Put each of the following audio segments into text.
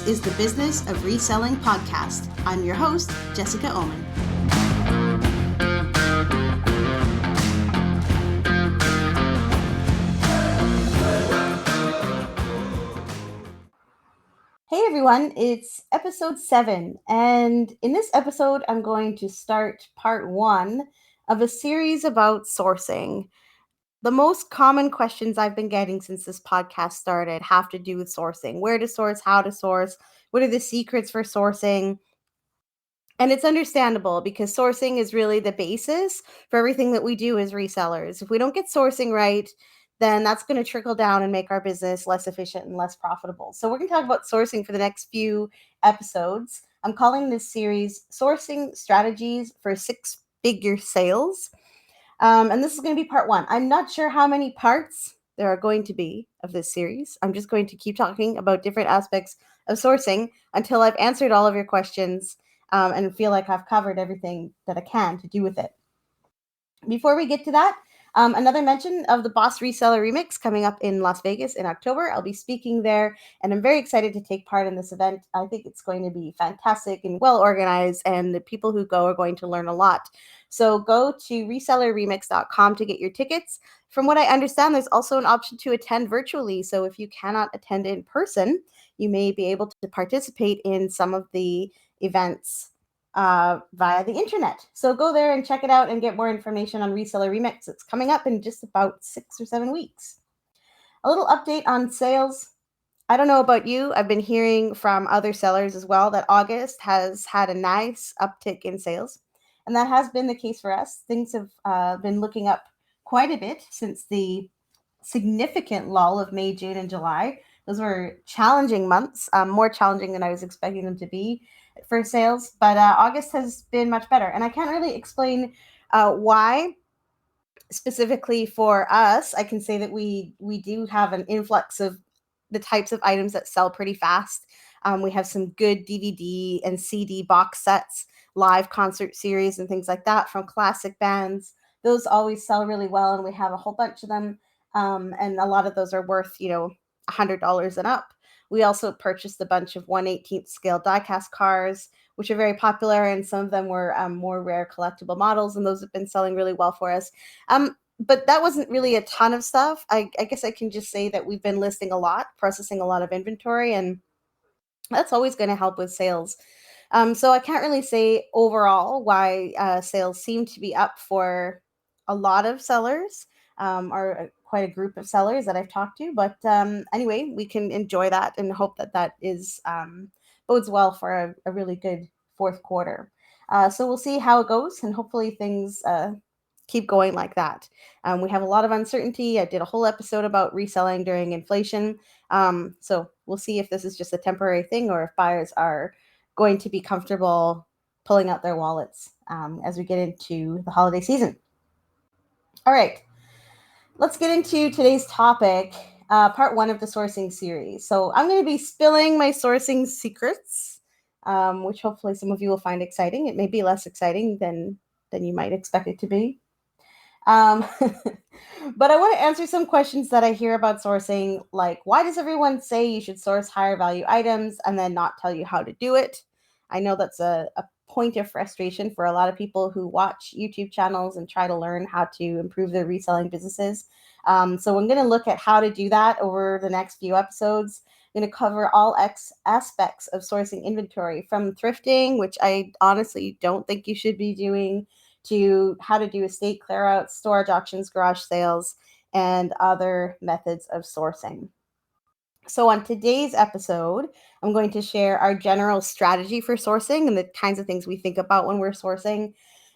is the Business of Reselling podcast. I'm your host, Jessica Oman. Hey everyone, it's episode 7, and in this episode, I'm going to start part 1 of a series about sourcing. The most common questions I've been getting since this podcast started have to do with sourcing. Where to source, how to source, what are the secrets for sourcing? And it's understandable because sourcing is really the basis for everything that we do as resellers. If we don't get sourcing right, then that's going to trickle down and make our business less efficient and less profitable. So we're going to talk about sourcing for the next few episodes. I'm calling this series Sourcing Strategies for Six-Figure Sales. And this is going to be part 1. I'm not sure how many parts there are going to be of this series. I'm just going to keep talking about different aspects of sourcing until I've answered all of your questions and feel like I've covered everything that I can to do with it. Before we get to that, another mention of the Boss Reseller Remix coming up in Las Vegas in October. I'll be speaking there, and I'm very excited to take part in this event. I think it's going to be fantastic and well organized, and the people who go are going to learn a lot. So go to resellerremix.com to get your tickets. From what I understand, there's also an option to attend virtually. So if you cannot attend in person, you may be able to participate in some of the events via the internet. So go there and check it out and get more information on Reseller Remix. It's coming up in just about 6 or 7 weeks. A little update on sales. I don't know about you. I've been hearing from other sellers as well that August has had a nice uptick in sales. And that has been the case for us. Things have been looking up quite a bit since the significant lull of May, June, and July. Those were challenging months, more challenging than I was expecting them to be for sales. But August has been much better. And I can't really explain why specifically for us. I can say that we do have an influx of the types of items that sell pretty fast. We have some good DVD and CD box sets, live concert series, and things like that from classic bands. Those always sell really well, and we have a whole bunch of them. And a lot of those are worth, $100 and up. We also purchased a bunch of 1/18th scale diecast cars, which are very popular, and some of them were more rare collectible models, and those have been selling really well for us. But that wasn't really a ton of stuff. I guess I can just say that we've been listing a lot, processing a lot of inventory, and that's always going to help with sales. So I can't really say overall why sales seem to be up for a lot of sellers or quite a group of sellers that I've talked to. But anyway, we can enjoy that and hope that that is bodes well for a really good fourth quarter. So we'll see how it goes, and hopefully things keep going like that. We have a lot of uncertainty. I did a whole episode about reselling during inflation. So we'll see if this is just a temporary thing or if buyers are going to be comfortable pulling out their wallets as we get into the holiday season. All right, let's get into today's topic, part 1 of the sourcing series. So I'm going to be spilling my sourcing secrets, which hopefully some of you will find exciting. It may be less exciting than you might expect it to be. But I want to answer some questions that I hear about sourcing, like why does everyone say you should source higher value items and then not tell you how to do it? I know that's a point of frustration for a lot of people who watch YouTube channels and try to learn how to improve their reselling businesses. So I'm going to look at how to do that over the next few episodes. I'm going to cover all aspects of sourcing inventory, from thrifting, which I honestly don't think you should be doing, to how to do estate clearouts, storage auctions, garage sales, and other methods of sourcing. So on today's episode, I'm going to share our general strategy for sourcing and the kinds of things we think about when we're sourcing.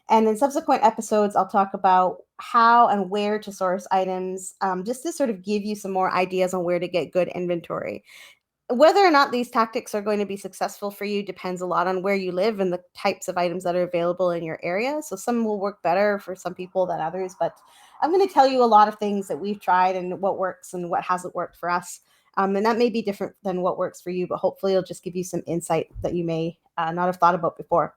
And in subsequent episodes, I'll talk about how and where to source items, just to sort of give you some more ideas on where to get good inventory. Whether or not these tactics are going to be successful for you depends a lot on where you live and the types of items that are available in your area. So some will work better for some people than others, but I'm going to tell you a lot of things that we've tried and what works and what hasn't worked for us. And that may be different than what works for you, but hopefully it'll just give you some insight that you may not have thought about before.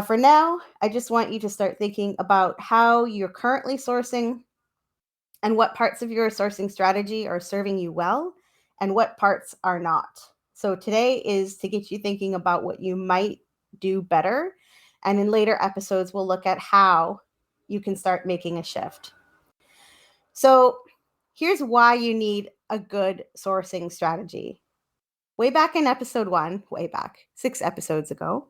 For now, I just want you to start thinking about how you're currently sourcing and what parts of your sourcing strategy are serving you well and what parts are not. So today is to get you thinking about what you might do better. And in later episodes, we'll look at how you can start making a shift. So here's why you need a good sourcing strategy. Way back in episode 1, 6 episodes ago,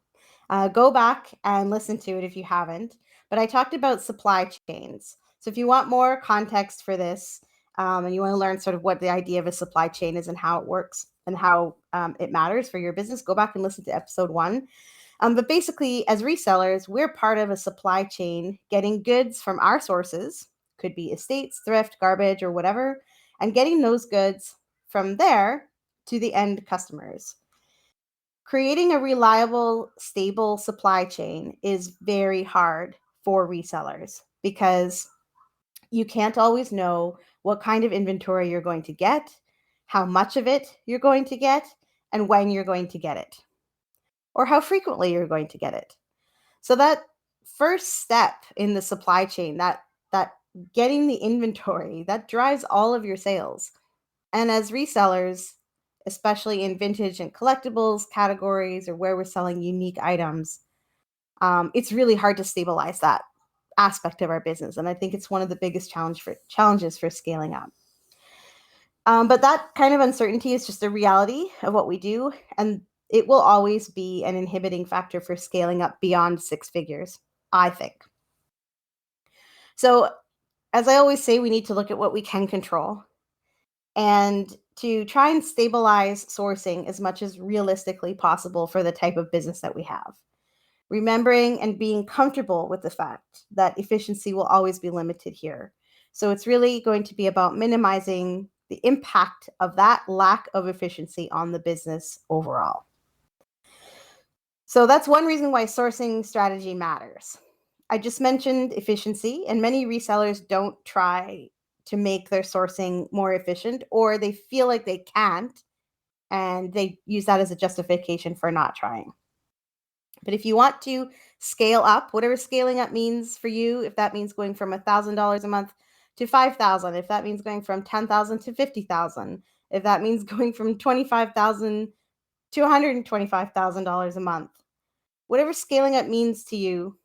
go back and listen to it if you haven't. But I talked about supply chains. So if you want more context for this, and you want to learn sort of what the idea of a supply chain is and how it works and how it matters for your business, go back and listen to episode 1. But basically, as resellers, we're part of a supply chain getting goods from our sources, could be estates, thrift, garbage, or whatever, and getting those goods from there to the end customers. Creating a reliable, stable supply chain is very hard for resellers because you can't always know what kind of inventory you're going to get, how much of it you're going to get, and when you're going to get it, or how frequently you're going to get it. So that first step in the supply chain, that getting the inventory, that drives all of your sales. And as resellers, especially in vintage and collectibles categories or where we're selling unique items, it's really hard to stabilize that aspect of our business. And I think it's one of the biggest challenges for scaling up. But that kind of uncertainty is just a reality of what we do. And it will always be an inhibiting factor for scaling up beyond 6 figures, I think. So, as I always say, we need to look at what we can control and to try and stabilize sourcing as much as realistically possible for the type of business that we have. Remembering and being comfortable with the fact that efficiency will always be limited here. So it's really going to be about minimizing the impact of that lack of efficiency on the business overall. So that's one reason why sourcing strategy matters. I just mentioned efficiency, and many resellers don't try to make their sourcing more efficient, or they feel like they can't, and they use that as a justification for not trying. But if you want to scale up, whatever scaling up means for you, if that means going from $1,000 a month to $5,000, if that means going from $10,000 to $50,000, if that means going from $25,000 to $125,000 a month, whatever scaling up means to you,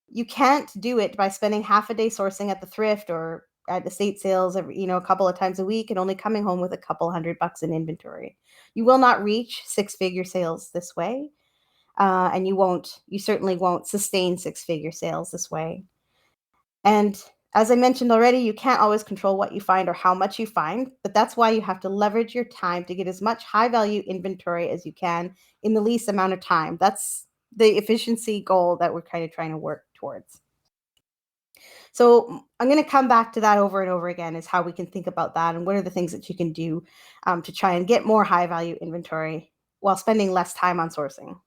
you can't do it by spending half a day sourcing at the thrift or at estate sales a couple of times a week and only coming home with a couple $100 in inventory. You will not reach 6-figure sales this way. And you certainly won't sustain 6-figure sales this way. And as I mentioned already, you can't always control what you find or how much you find, but that's why you have to leverage your time to get as much high value inventory as you can in the least amount of time. That's the efficiency goal that we're kind of trying to work towards. So I'm going to come back to that over and over again, is how we can think about that and what are the things that you can do to try and get more high value inventory while spending less time on sourcing.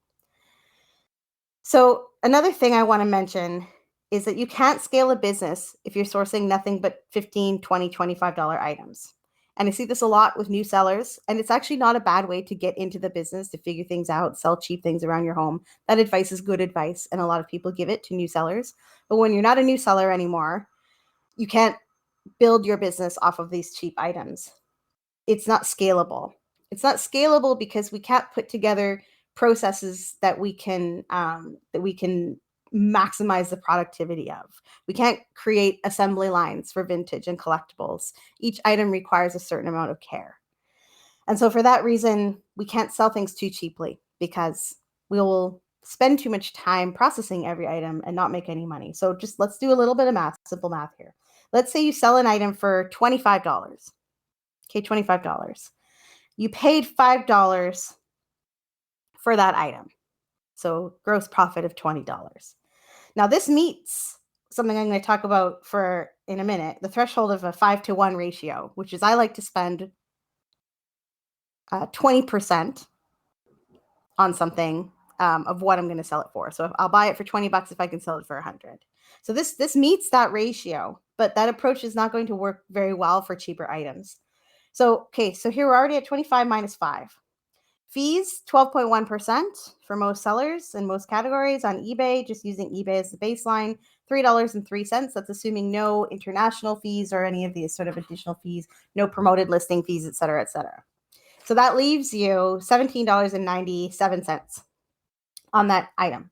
So another thing I want to mention is that you can't scale a business if you're sourcing nothing but $15, $20, $25 items. And I see this a lot with new sellers, and it's actually not a bad way to get into the business, to figure things out, sell cheap things around your home. That advice is good advice, and a lot of people give it to new sellers. But when you're not a new seller anymore, you can't build your business off of these cheap items. It's not scalable. It's not scalable because we can't put together processes that we can maximize the productivity of. We can't create assembly lines for vintage and collectibles. Each item requires a certain amount of care. And so for that reason, we can't sell things too cheaply because we will spend too much time processing every item and not make any money. So just let's do a little bit of math, simple math here. Let's say you sell an item for $25. Okay, $25. You paid $5 for that item. So gross profit of $20. Now this meets something I'm going to talk about in a minute, the threshold of a 5-to-1 ratio, which is I like to spend 20% on something of what I'm going to sell it for. So I'll buy it for $20 if I can sell it for $100. So this meets that ratio, but that approach is not going to work very well for cheaper items. So here we're already at 25 minus 5. Fees, 12.1% for most sellers in most categories. On eBay, just using eBay as the baseline, $3.03. That's assuming no international fees or any of these sort of additional fees, no promoted listing fees, et cetera, et cetera. So that leaves you $17.97 on that item.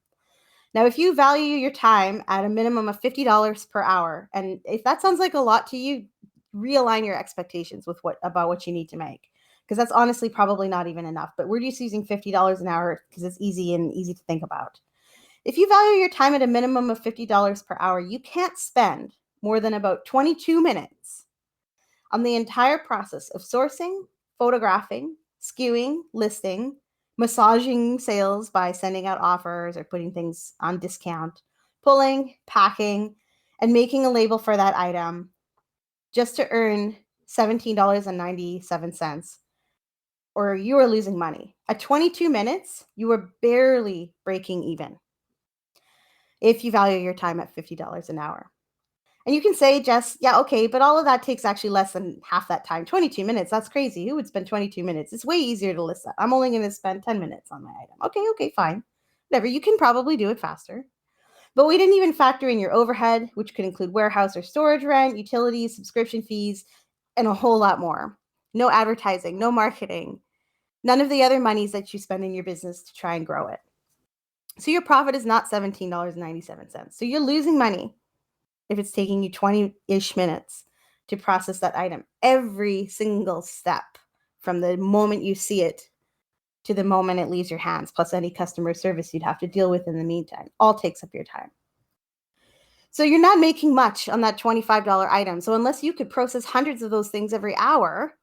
Now, if you value your time at a minimum of $50 per hour, and if that sounds like a lot to you, realign your expectations with what you need to make, because that's honestly probably not even enough. But we're just using $50 an hour because it's easy to think about. If you value your time at a minimum of $50 per hour, you can't spend more than about 22 minutes on the entire process of sourcing, photographing, skewing, listing, massaging sales by sending out offers or putting things on discount, pulling, packing, and making a label for that item just to earn $17.97, or you are losing money. At 22 minutes, you are barely breaking even if you value your time at $50 an hour. And you can say, Jess, yeah, okay, but all of that takes actually less than half that time. 22 minutes, that's crazy. Who would spend 22 minutes? It's way easier to list that. I'm only going to spend 10 minutes on my item. Okay, fine. Whatever, you can probably do it faster. But we didn't even factor in your overhead, which could include warehouse or storage rent, utilities, subscription fees, and a whole lot more. No advertising, no marketing, none of the other monies that you spend in your business to try and grow it. So your profit is not $17.97. So you're losing money if it's taking you 20-ish minutes to process that item. Every single step from the moment you see it to the moment it leaves your hands, plus any customer service you'd have to deal with in the meantime, all takes up your time. So you're not making much on that $25 item. So unless you could process hundreds of those things every hour,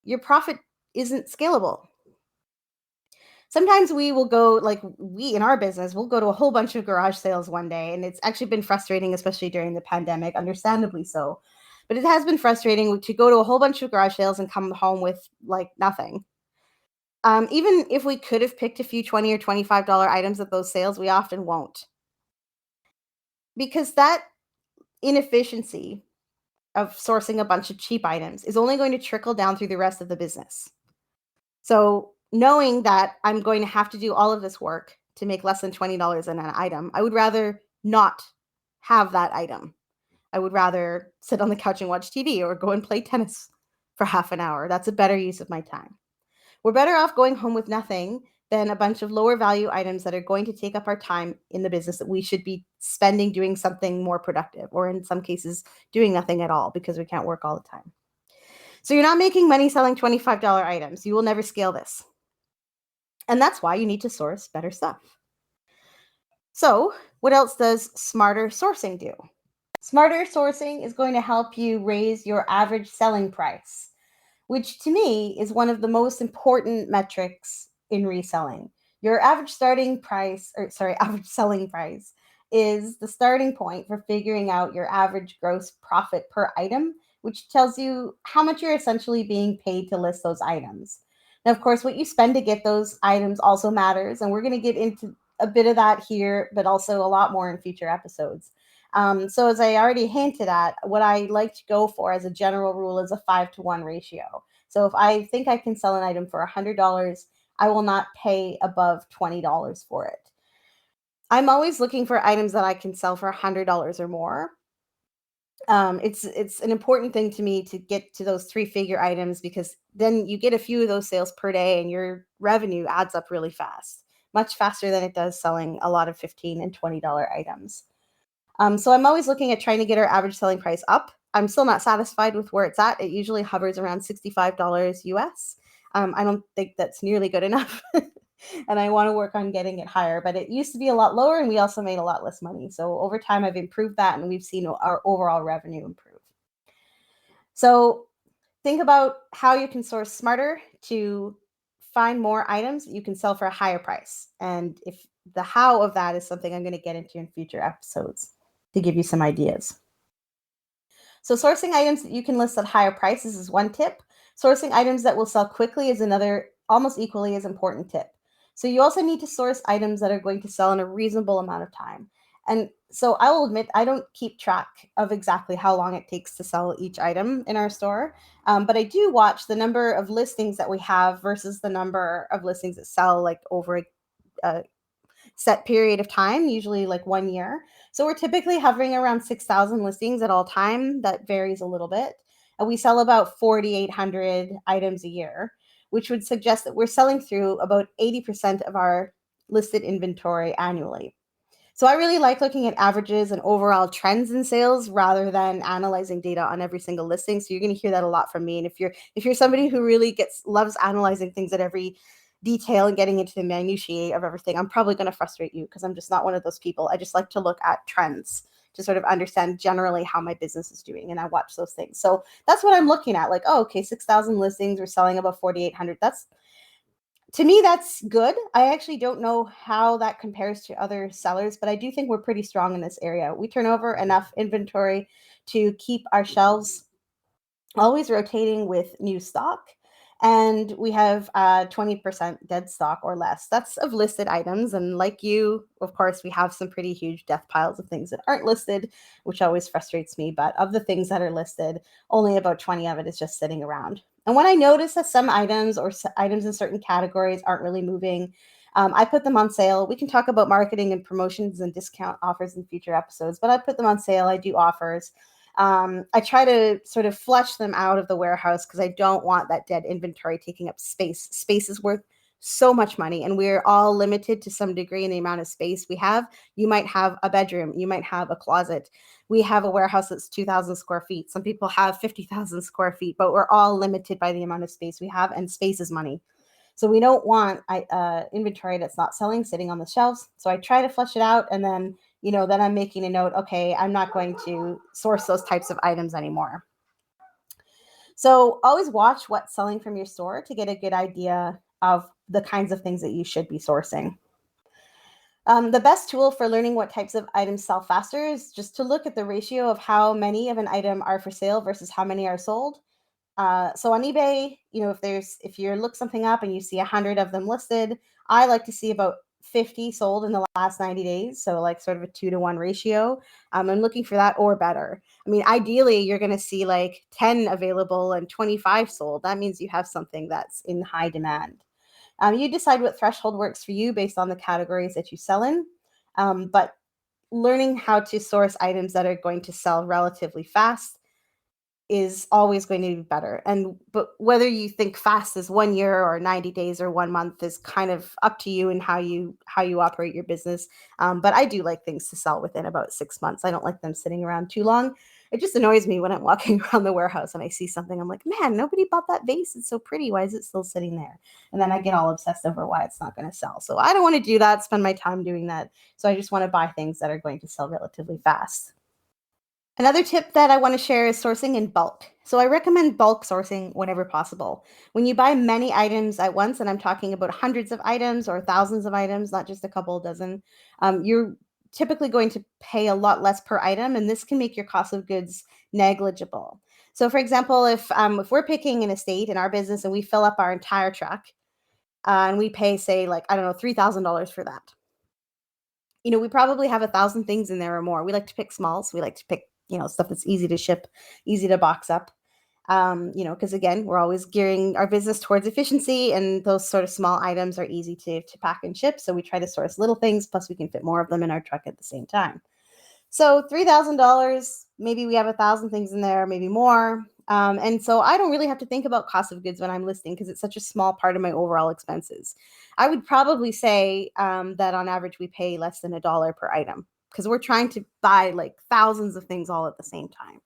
your profit isn't scalable. Sometimes we will go, we in our business, we'll go to a whole bunch of garage sales one day. And it's actually been frustrating, especially during the pandemic, understandably so. But it has been frustrating to go to a whole bunch of garage sales and come home with nothing. Even if we could have picked a few $20 or $25 items at those sales, we often won't. Because that inefficiency of sourcing a bunch of cheap items is only going to trickle down through the rest of the business. So knowing that I'm going to have to do all of this work to make less than $20 on an item, I would rather not have that item. I would rather sit on the couch and watch TV or go and play tennis for half an hour. That's a better use of my time. We're better off going home with nothing than a bunch of lower value items that are going to take up our time in the business that we should be spending doing something more productive, or in some cases doing nothing at all because we can't work all the time. So you're not making money selling $25 items. You will never scale this. And that's why you need to source better stuff. So what else does smarter sourcing do? Smarter sourcing is going to help you raise your average selling price, which to me is one of the most important metrics in reselling. Your average selling price is the starting point for figuring out your average gross profit per item, which tells you how much you're essentially being paid to list those items. Now, of course, what you spend to get those items also matters, and we're going to get into a bit of that here, but also a lot more in future episodes. So as I already hinted at, what I like to go for as a general rule is a 5-to-1 ratio. So if I think I can sell an item for $100, I will not pay above $20 for it. I'm always looking for items that I can sell for $100 or more. It's an important thing to me to get to those 3-figure items, because then you get a few of those sales per day and your revenue adds up really fast, much faster than it does selling a lot of $15 and $20 items. So I'm always looking at trying to get our average selling price up. I'm still not satisfied with where it's at. It usually hovers around $65 US. I don't think that's nearly good enough. And I want to work on getting it higher, but it used to be a lot lower and we also made a lot less money. So over time, I've improved that and we've seen our overall revenue improve. So think about how you can source smarter to find more items that you can sell for a higher price. And if the how of that is something I'm going to get into in future episodes to give you some ideas. So sourcing items that you can list at higher prices is one tip. Sourcing items that will sell quickly is another almost equally as important tip. So you also need to source items that are going to sell in a reasonable amount of time. And so I will admit, I don't keep track of exactly how long it takes to sell each item in our store. But I do watch the number of listings that we have versus the number of listings that sell over a set period of time, usually 1 year. So we're typically hovering around 6,000 listings at all time. That varies a little bit. We sell about 4,800 items a year, which would suggest that we're selling through about 80% of our listed inventory annually. So I really like looking at averages and overall trends in sales rather than analyzing data on every single listing. So you're going to hear that a lot from me. And if you're somebody who really loves analyzing things at every detail and getting into the minutiae of everything, I'm probably going to frustrate you because I'm just not one of those people. I just like to look at trends to sort of understand generally how my business is doing, and I watch those things. So that's what I'm looking at. Like, oh, okay, 6,000 listings, we're selling about 4,800. That's, to me, that's good. I actually don't know how that compares to other sellers, but I do think we're pretty strong in this area. We turn over enough inventory to keep our shelves always rotating with new stock. And we have 20% dead stock or less. That's of listed items. And like you, of course, we have some pretty huge death piles of things that aren't listed, which always frustrates me. But of the things that are listed, only about 20 of it is just sitting around. And when I notice that some items or items in certain categories aren't really moving, I put them on sale. We can talk about marketing and promotions and discount offers in future episodes, but I put them on sale. I do offers. I try to sort of flush them out of the warehouse because I don't want that dead inventory taking up space. Space is worth so much money, and we're all limited to some degree in the amount of space we have. You might have a bedroom, you might have a closet. We have a warehouse that's 2,000 square feet. Some people have 50,000 square feet, but we're all limited by the amount of space we have, and space is money. So we don't want inventory that's not selling sitting on the shelves. So I try to flush it out, and then then I'm making a note, okay, I'm not going to source those types of items anymore. So always watch what's selling from your store to get a good idea of the kinds of things that you should be sourcing. The best tool for learning what types of items sell faster is just to look at the ratio of how many of an item are for sale versus how many are sold. So on eBay, if you look something up and you see 100 of them listed, I like to see about 50 sold in the last 90 days. So like sort of a 2-to-1 ratio. I'm looking for that or better. I mean, ideally, you're going to see like 10 available and 25 sold. That means you have something that's in high demand. You decide what threshold works for you based on the categories that you sell in. But learning how to source items that are going to sell relatively fast is always going to be better. But whether you think fast is 1 year or 90 days or 1 month is kind of up to you and how you operate your business. But I do like things to sell within about 6 months. I don't like them sitting around too long. It just annoys me when I'm walking around the warehouse and I see something. I'm like, man, nobody bought that vase. It's so pretty. Why is it still sitting there? And then I get all obsessed over why it's not going to sell. So I don't want to do that, spend my time doing that. So I just want to buy things that are going to sell relatively fast. Another tip that I want to share is sourcing in bulk. So I recommend bulk sourcing whenever possible. When you buy many items at once, and I'm talking about hundreds of items or thousands of items, not just a couple dozen, you're typically going to pay a lot less per item, and this can make your cost of goods negligible. So, for example, if we're picking an estate in our business and we fill up our entire truck, and we pay, say, like, I don't know, $3,000 for that, we probably have 1,000 things in there or more. We like to pick smalls. We like to pick, stuff that's easy to ship, easy to box up. Because again, we're always gearing our business towards efficiency, and those sort of small items are easy to pack and ship. So we try to source little things, plus we can fit more of them in our truck at the same time. So $3,000, maybe we have 1,000 things in there, maybe more. And so I don't really have to think about cost of goods when I'm listing because it's such a small part of my overall expenses. I would probably say that on average we pay less than $1 per item because we're trying to buy like thousands of things all at the same time.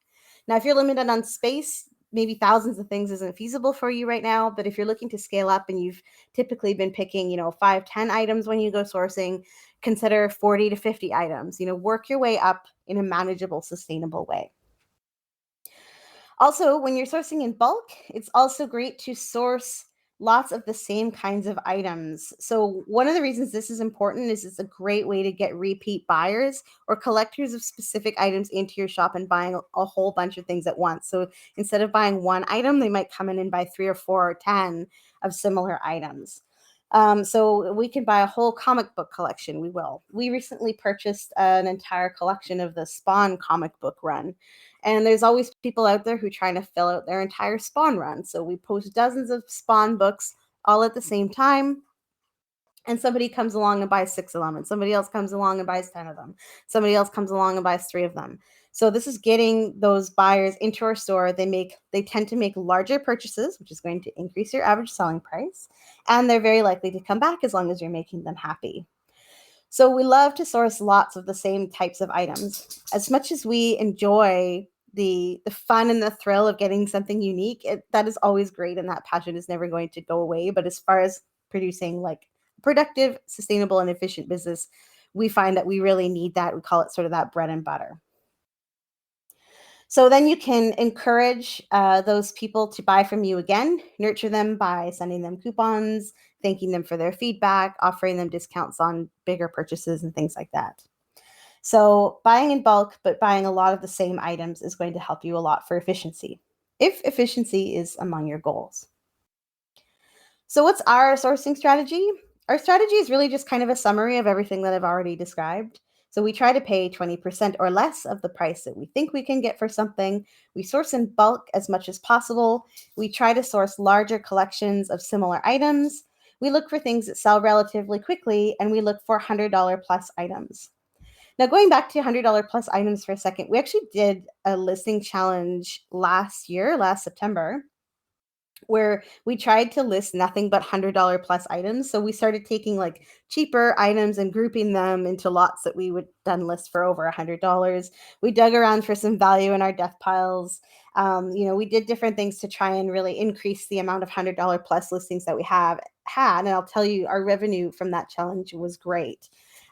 Now, if you're limited on space, maybe thousands of things isn't feasible for you right now. But if you're looking to scale up and you've typically been picking, 5, 10 items when you go sourcing, consider 40 to 50 items. Work your way up in a manageable, sustainable way. Also, when you're sourcing in bulk, it's also great to source lots of the same kinds of items. So, one of the reasons this is important is it's a great way to get repeat buyers or collectors of specific items into your shop and buying a whole bunch of things at once. So, instead of buying one item, they might come in and buy 3 or 4 or 10 of similar items. So we can buy a whole comic book collection. We will. We recently purchased an entire collection of the Spawn comic book run. And there's always people out there who are trying to fill out their entire Spawn run. So we post dozens of Spawn books all at the same time. And somebody comes along and buys 6 of them. And somebody else comes along and buys 10 of them. Somebody else comes along and buys 3 of them. So this is getting those buyers into our store. They tend to make larger purchases, which is going to increase your average selling price, and they're very likely to come back as long as you're making them happy. So we love to source lots of the same types of items. As much as we enjoy the fun and the thrill of getting something unique, that is always great, and that passion is never going to go away. But as far as producing like productive, sustainable, and efficient business, we find that we really need that. We call it sort of that bread and butter. So then you can encourage those people to buy from you again, nurture them by sending them coupons, thanking them for their feedback, offering them discounts on bigger purchases and things like that. So buying in bulk, but buying a lot of the same items is going to help you a lot for efficiency, if efficiency is among your goals. So, what's our sourcing strategy? Our strategy is really just kind of a summary of everything that I've already described. So, we try to pay 20% or less of the price that we think we can get for something. We source in bulk as much as possible. We try to source larger collections of similar items. We look for things that sell relatively quickly, and we look for $100 plus items. Now, going back to $100 plus items for a second, we actually did a listing challenge last September, where we tried to list nothing but $100 plus items. So we started taking like cheaper items and grouping them into lots that we would then list for over $100. We dug around for some value in our death piles. We did different things to try and really increase the amount of $100 plus listings that we have had. And I'll tell you, our revenue from that challenge was great.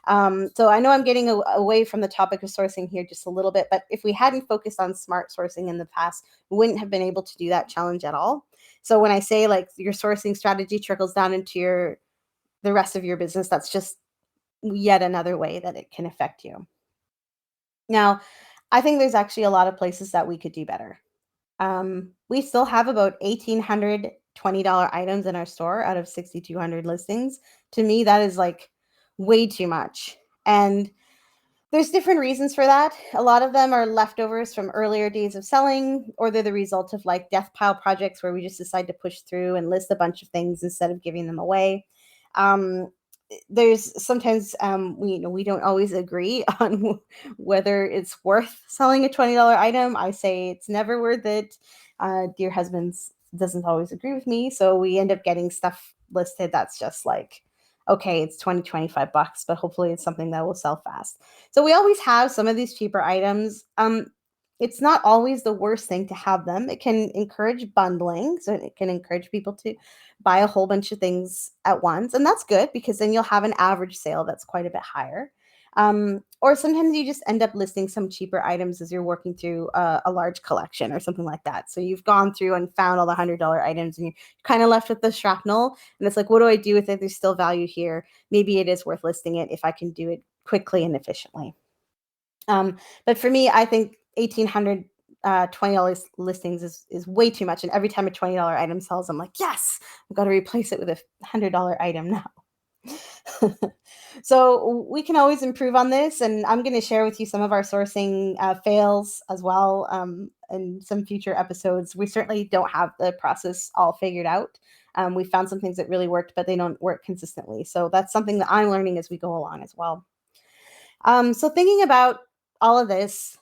So I know I'm getting away from the topic of sourcing here just a little bit, but if we hadn't focused on smart sourcing in the past, we wouldn't have been able to do that challenge at all. So when I say like your sourcing strategy trickles down into the rest of your business, that's just yet another way that it can affect you. Now, I think there's actually a lot of places that we could do better. We still have about 1,800 $20 items in our store out of 6,200 listings. To me, that is like way too much. And there's different reasons for that. A lot of them are leftovers from earlier days of selling, or they're the result of like death pile projects where we just decide to push through and list a bunch of things instead of giving them away. Um, there's sometimes we don't always agree on whether it's worth selling a $20 item. I say it's never worth it. Dear husbands doesn't always agree with me, so we end up getting stuff listed that's just like, okay, it's 25 bucks, but hopefully it's something that will sell fast. So we always have some of these cheaper items. It's not always the worst thing to have them. It can encourage bundling, so it can encourage people to buy a whole bunch of things at once, and that's good because then you'll have an average sale that's quite a bit higher. Or sometimes you just end up listing some cheaper items as you're working through a large collection or something like that. So you've gone through and found all the $100 items and you're kind of left with the shrapnel. And it's like, what do I do with it? There's still value here. Maybe it is worth listing it if I can do it quickly and efficiently. But for me, I think 1,800 $20 listings is way too much. And every time a $20 item sells, I'm like, yes, I've got to replace it with a $100 item now. So we can always improve on this, and I'm going to share with you some of our sourcing fails as well in some future episodes. We certainly don't have the process all figured out. We found some things that really worked, but they don't work consistently. So that's something that I'm learning as we go along as well. So thinking about all of this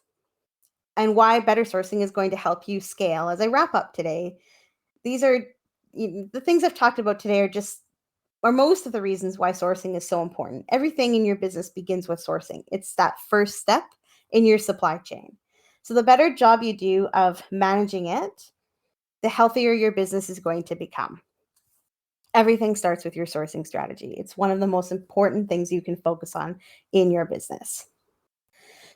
and why better sourcing is going to help you scale, as I wrap up today, these are the things I've talked about today are most of the reasons why sourcing is so important. Everything in your business begins with sourcing. It's that first step in your supply chain. So the better job you do of managing it, the healthier your business is going to become. Everything starts with your sourcing strategy. It's one of the most important things you can focus on in your business.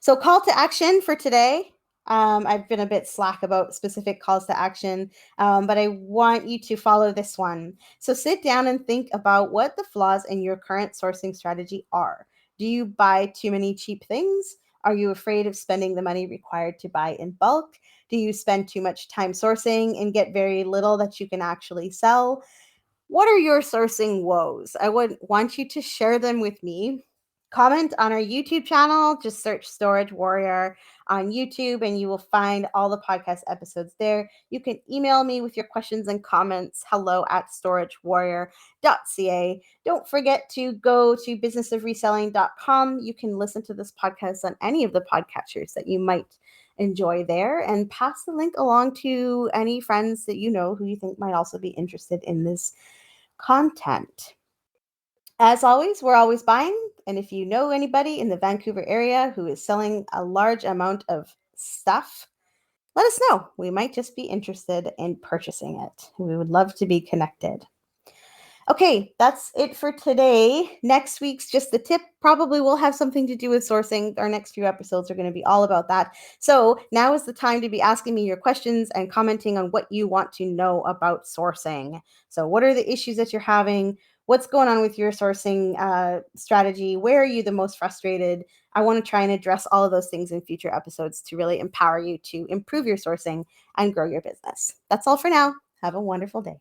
So call to action for today. I've been a bit slack about specific calls to action, but I want you to follow this one. So sit down and think about what the flaws in your current sourcing strategy are. Do you buy too many cheap things? Are you afraid of spending the money required to buy in bulk? Do you spend too much time sourcing and get very little that you can actually sell? What are your sourcing woes? I would want you to share them with me. Comment on our YouTube channel. Just search Storage Warrior on YouTube and you will find all the podcast episodes there. You can email me with your questions and comments, hello@storagewarrior.ca. Don't forget to go to businessofreselling.com. You can listen to this podcast on any of the podcatchers that you might enjoy there, and pass the link along to any friends that you know who you think might also be interested in this content. As always, we're always buying. And if you know anybody in the Vancouver area who is selling a large amount of stuff, let us know. We might just be interested in purchasing it. We would love to be connected. Okay, that's it for today. Next week's Just the Tip probably will have something to do with sourcing. Our next few episodes are going to be all about that. So now is the time to be asking me your questions and commenting on what you want to know about sourcing. So what are the issues that you're having? What's going on with your sourcing strategy? Where are you the most frustrated? I want to try and address all of those things in future episodes to really empower you to improve your sourcing and grow your business. That's all for now. Have a wonderful day.